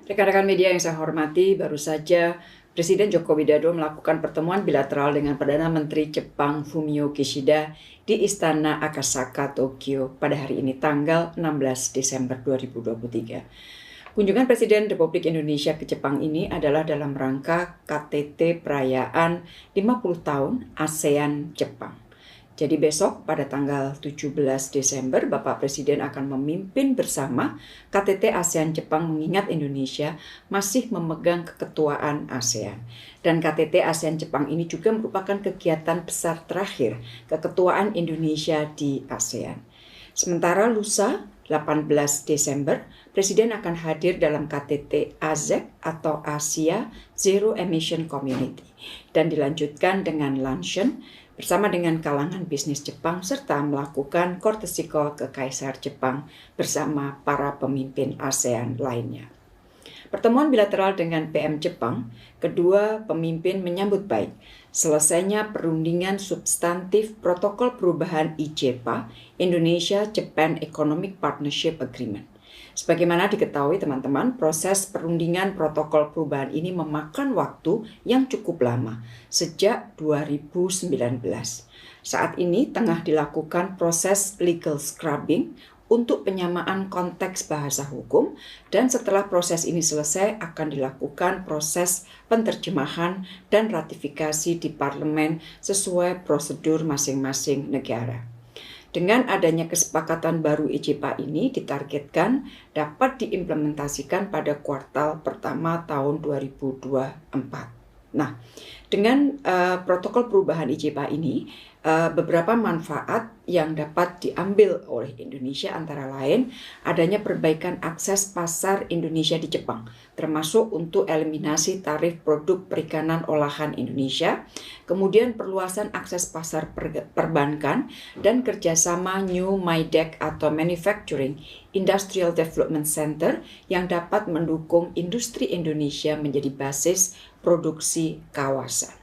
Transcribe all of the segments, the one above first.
Rekan-rekan media yang saya hormati, baru saja Presiden Joko Widodo melakukan pertemuan bilateral dengan Perdana Menteri Jepang Fumio Kishida di Istana Akasaka, Tokyo pada hari ini tanggal 16 Desember 2023. Kunjungan Presiden Republik Indonesia ke Jepang ini adalah dalam rangka KTT perayaan 50 tahun ASEAN Jepang. Jadi besok pada tanggal 17 Desember Bapak Presiden akan memimpin bersama KTT ASEAN Jepang mengingat Indonesia masih memegang keketuaan ASEAN. Dan KTT ASEAN Jepang ini juga merupakan kegiatan besar terakhir keketuaan Indonesia di ASEAN. Sementara lusa 18 Desember, Presiden akan hadir dalam KTT AZEC atau Asia Zero Emission Community dan dilanjutkan dengan luncheon bersama dengan kalangan bisnis Jepang serta melakukan courtesy call ke Kaisar Jepang bersama para pemimpin ASEAN lainnya. Pertemuan bilateral dengan PM Jepang, kedua pemimpin menyambut baik selesainya perundingan substantif protokol perubahan IJPA, Indonesia-Japan Economic Partnership Agreement. Sebagaimana diketahui teman-teman, proses perundingan protokol perubahan ini memakan waktu yang cukup lama, sejak 2019. Saat ini tengah dilakukan proses legal scrubbing untuk penyamaan konteks bahasa hukum, dan setelah proses ini selesai akan dilakukan proses penerjemahan dan ratifikasi di parlemen sesuai prosedur masing-masing negara. Dengan adanya kesepakatan baru IJPA ini ditargetkan dapat diimplementasikan pada kuartal pertama tahun 2024. Nah, dengan protokol perubahan IJPA ini, beberapa manfaat yang dapat diambil oleh Indonesia antara lain adanya perbaikan akses pasar Indonesia di Jepang, termasuk untuk eliminasi tarif produk perikanan olahan Indonesia, kemudian perluasan akses pasar perbankan, dan kerjasama New MIDEC atau Manufacturing Industrial Development Center yang dapat mendukung industri Indonesia menjadi basis produksi kawasan.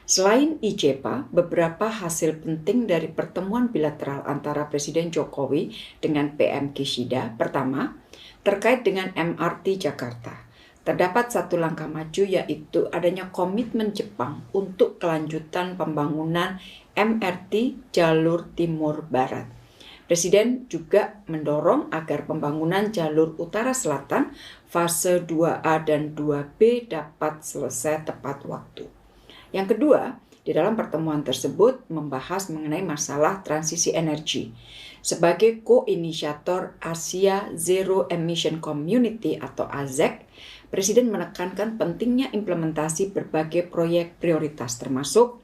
Selain IJPA, beberapa hasil penting dari pertemuan bilateral antara Presiden Jokowi dengan PM Kishida. Pertama, terkait dengan MRT Jakarta. Terdapat satu langkah maju, yaitu adanya komitmen Jepang untuk kelanjutan pembangunan MRT jalur Timur Barat. Presiden juga mendorong agar pembangunan jalur Utara Selatan fase 2A dan 2B dapat selesai tepat waktu. Yang kedua, di dalam pertemuan tersebut membahas mengenai masalah transisi energi. Sebagai ko-inisiator Asia Zero Emission Community atau AZEC, Presiden menekankan pentingnya implementasi berbagai proyek prioritas termasuk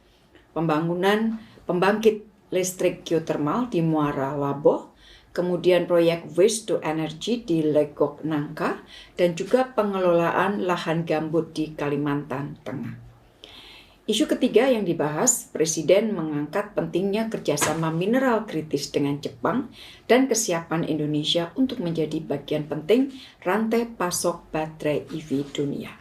pembangunan pembangkit listrik geothermal di Muara Laboh, kemudian proyek waste to energy di Legok Nangka, dan juga pengelolaan lahan gambut di Kalimantan Tengah. Isu ketiga yang dibahas, Presiden mengangkat pentingnya kerjasama mineral kritis dengan Jepang dan kesiapan Indonesia untuk menjadi bagian penting rantai pasok baterai EV dunia.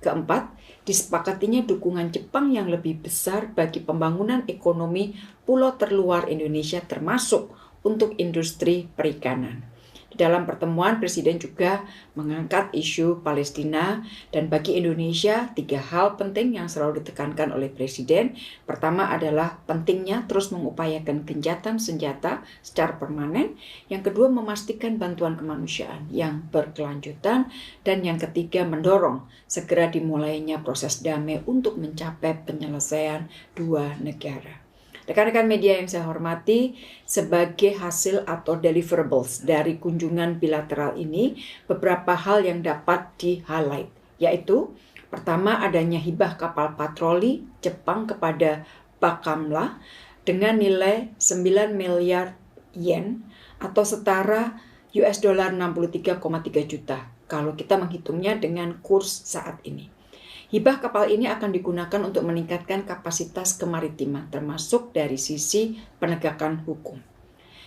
Keempat, disepakatinya dukungan Jepang yang lebih besar bagi pembangunan ekonomi pulau terluar Indonesia termasuk untuk industri perikanan. Dalam pertemuan, Presiden juga mengangkat isu Palestina, dan bagi Indonesia, tiga hal penting yang selalu ditekankan oleh Presiden. Pertama adalah pentingnya terus mengupayakan gencatan senjata secara permanen. Yang kedua, memastikan bantuan kemanusiaan yang berkelanjutan. Dan yang ketiga, mendorong segera dimulainya proses damai untuk mencapai penyelesaian dua negara. Rekan-rekan media yang saya hormati, sebagai hasil atau deliverables dari kunjungan bilateral ini, beberapa hal yang dapat di-highlight, yaitu pertama adanya hibah kapal patroli Jepang kepada Bakamla dengan nilai 9 miliar yen atau setara US dollar 63,3 juta kalau kita menghitungnya dengan kurs saat ini. Hibah kapal ini akan digunakan untuk meningkatkan kapasitas kemaritiman, termasuk dari sisi penegakan hukum.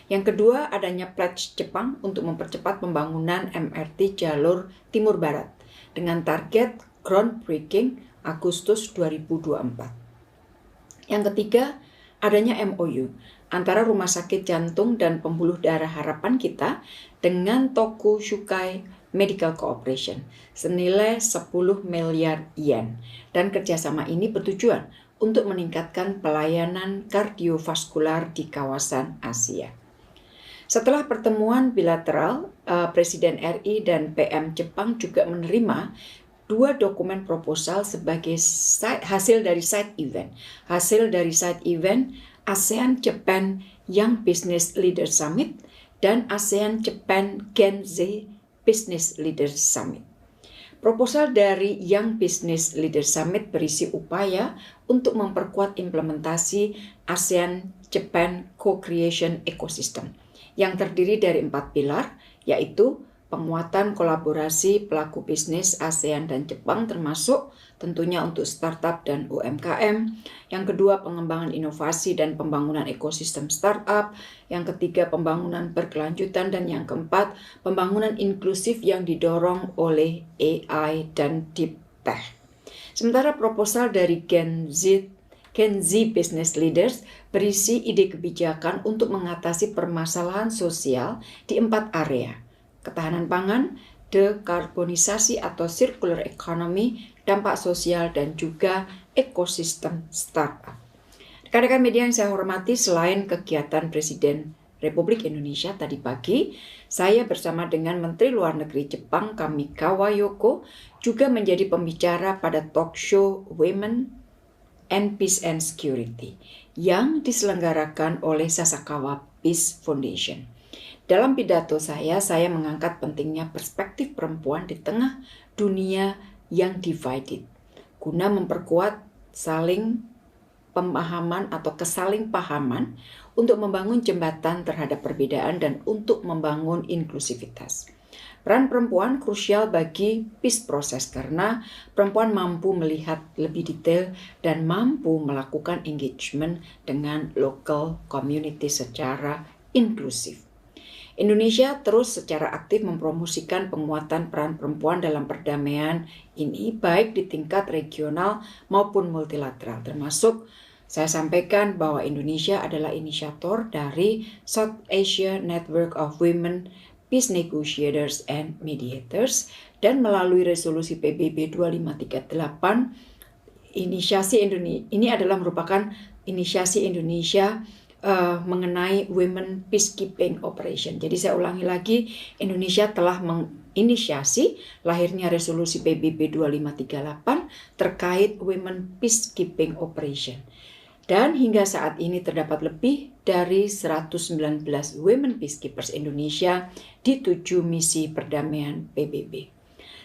Yang kedua, adanya pledge Jepang untuk mempercepat pembangunan MRT jalur Timur Barat dengan target groundbreaking Agustus 2024. Yang ketiga, adanya MOU antara Rumah Sakit Jantung dan Pembuluh Darah Harapan Kita dengan Tokushukai Medical Cooperation senilai 10 miliar yen, dan kerjasama ini bertujuan untuk meningkatkan pelayanan kardiovaskular di kawasan Asia. Setelah pertemuan bilateral, Presiden RI dan PM Jepang juga menerima 2 dokumen proposal sebagai hasil dari side event. Hasil dari side event ASEAN-Japan Young Business Leaders Summit dan ASEAN-Japan Gen Z Business Leaders Summit. Proposal dari Young Business Leaders Summit berisi upaya untuk memperkuat implementasi ASEAN-Japan Co-Creation Ecosystem yang terdiri dari 4 pilar, yaitu penguatan kolaborasi pelaku bisnis ASEAN dan Jepang, termasuk tentunya untuk startup dan UMKM. Yang kedua, pengembangan inovasi dan pembangunan ekosistem startup. Yang ketiga, pembangunan berkelanjutan. Dan yang keempat, pembangunan inklusif yang didorong oleh AI dan Deep Tech. Sementara proposal dari Gen Z Business Leaders berisi ide kebijakan untuk mengatasi permasalahan sosial di 4 area: ketahanan pangan, dekarbonisasi atau circular economy, dampak sosial, dan juga ekosistem startup. Rekan-rekan media yang saya hormati, selain kegiatan Presiden Republik Indonesia tadi pagi, saya bersama dengan Menteri Luar Negeri Jepang Kamikawa Yoko juga menjadi pembicara pada talk show Women and Peace and Security yang diselenggarakan oleh Sasakawa Peace Foundation. Dalam pidato saya mengangkat pentingnya perspektif perempuan di tengah dunia yang divided, guna memperkuat saling pemahaman atau kesaling pahaman untuk membangun jembatan terhadap perbedaan dan untuk membangun inklusivitas. Peran perempuan krusial bagi peace process karena perempuan mampu melihat lebih detail dan mampu melakukan engagement dengan local community secara inklusif. Indonesia terus secara aktif mempromosikan penguatan peran perempuan dalam perdamaian ini, baik di tingkat regional maupun multilateral, termasuk saya sampaikan bahwa Indonesia adalah inisiator dari South Asia Network of Women Peace Negotiators and Mediators, dan melalui resolusi PBB 2538 ini adalah merupakan inisiasi Indonesia mengenai Women Peacekeeping Operation. Jadi saya ulangi lagi, Indonesia telah menginisiasi lahirnya resolusi PBB 2538 terkait Women Peacekeeping Operation. Dan hingga saat ini terdapat lebih dari 119 Women Peacekeepers Indonesia di 7 misi perdamaian PBB.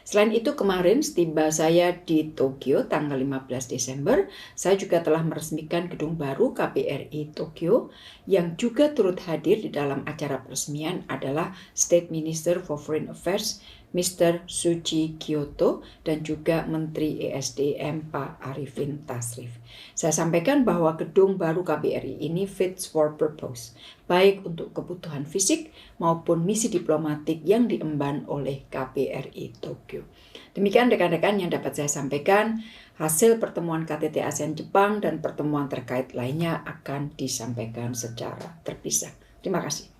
Selain itu, kemarin setiba saya di Tokyo tanggal 15 Desember, saya juga telah meresmikan gedung baru KBRI Tokyo. Yang juga turut hadir di dalam acara peresmian adalah State Minister for Foreign Affairs Mr. Suji Kyoto dan juga Menteri ESDM Pak Arifin Tasrif. Saya sampaikan bahwa gedung baru KBRI ini fits for purpose, baik untuk kebutuhan fisik maupun misi diplomatik yang diemban oleh KBRI Tokyo. Demikian rekan-rekan yang dapat saya sampaikan. Hasil pertemuan KTT ASEAN Jepang dan pertemuan terkait lainnya akan disampaikan secara terpisah. Terima kasih.